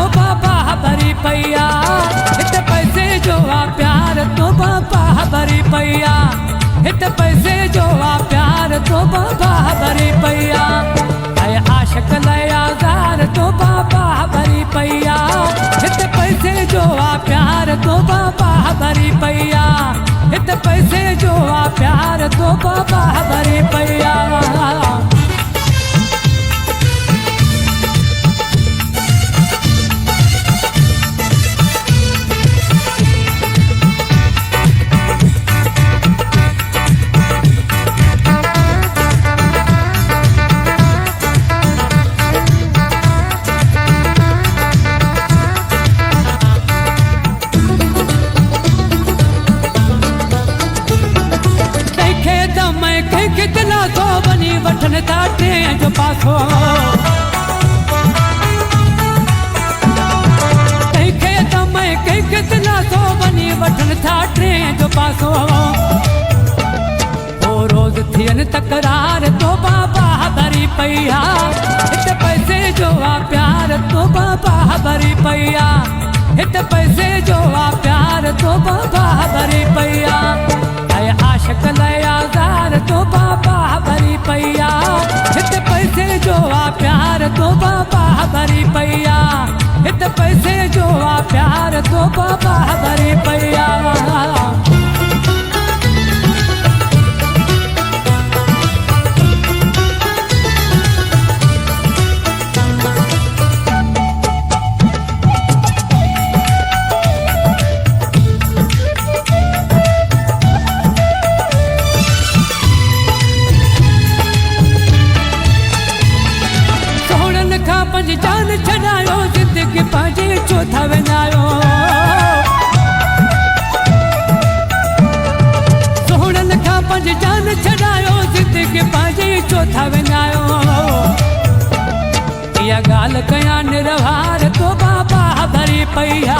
तो बाबा भरी पैया, हित पैसे जो आ प्यार तो बाबा भरी पैया, हित पैसे जो आ प्यार तो बाबा भरी पैया। आय आशिक लयादार तो बाबा भरी पैया, हित पैसे जो आ प्यार तो बाबा भरी पैया, हित पैसे जो आ प्यार तो बाबा भरी पैया। कितना तो बनी वठन ताटे जो पासो, कहीं तमें कहीं कितना तो बनी वठन ताटे जो पासो। ओ रोज थियन तकरार तो बाबा भरी पैया, हित पैसे जो आ प्यार तो बाबा भरी पैया, हित पैसे जो आ प्यार तो बाबा भरी पैया। आय आशिक लयादार तो बाबा भरी पैया, हित पैसे जो आ प्यार तो बाबा भरी पैया, हित पैसे जो आ प्यार तो बाबा भरी पैया। जान छड़ायो जिंदगी पांजे चौथा बनायो, सोहन का पंज जान छड़ायो जिंदगी पांजे चौथा बनायो। या गाल कया निरवार तो बाबा भरी पैया,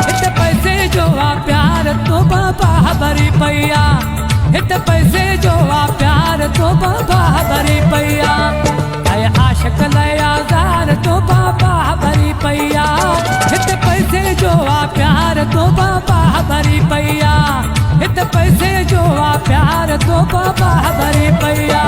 हित पैसे जो आ प्यार तो बाबा भरी पैया, हित पैसे जो आ प्यार तो बाबा भरी पैया। आय आशिक लयादार तो बाबा भरी पैया, हित पैसे जो आ प्यार तो बाबा भरी पैया, हित पैसे जो आ प्यार तो बाबा भरी पैया।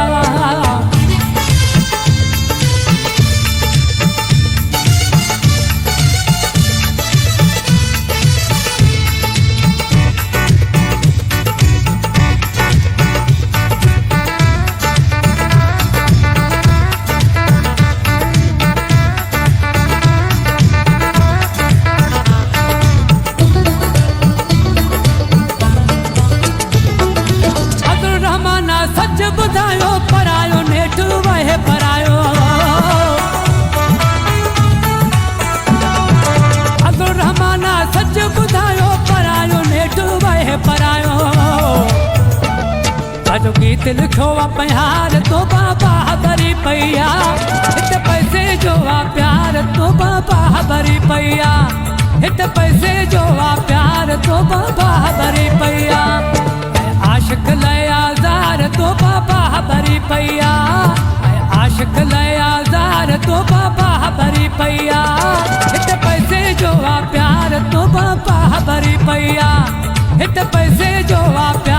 सच बुधायो परायो नेठ वह परायो, अब्दुल रहमाना सच बुधायो परायो नेठ वह परायो। अजो गीत लिखो प्यार तो बाबा भरी पैया, हित पैसे जो आ प्यार तो बाबा भरी पैया, हित पैसे जो आ प्यार तो बाबा भरी पैया। आशिक लयादार तो बाबा भरी पैया, आशिक लयादार तो बाबा भरी पैया, हित पैसे जो आ प्यार तो बाबा भरी पैया, हित पैसे जो आ प्यार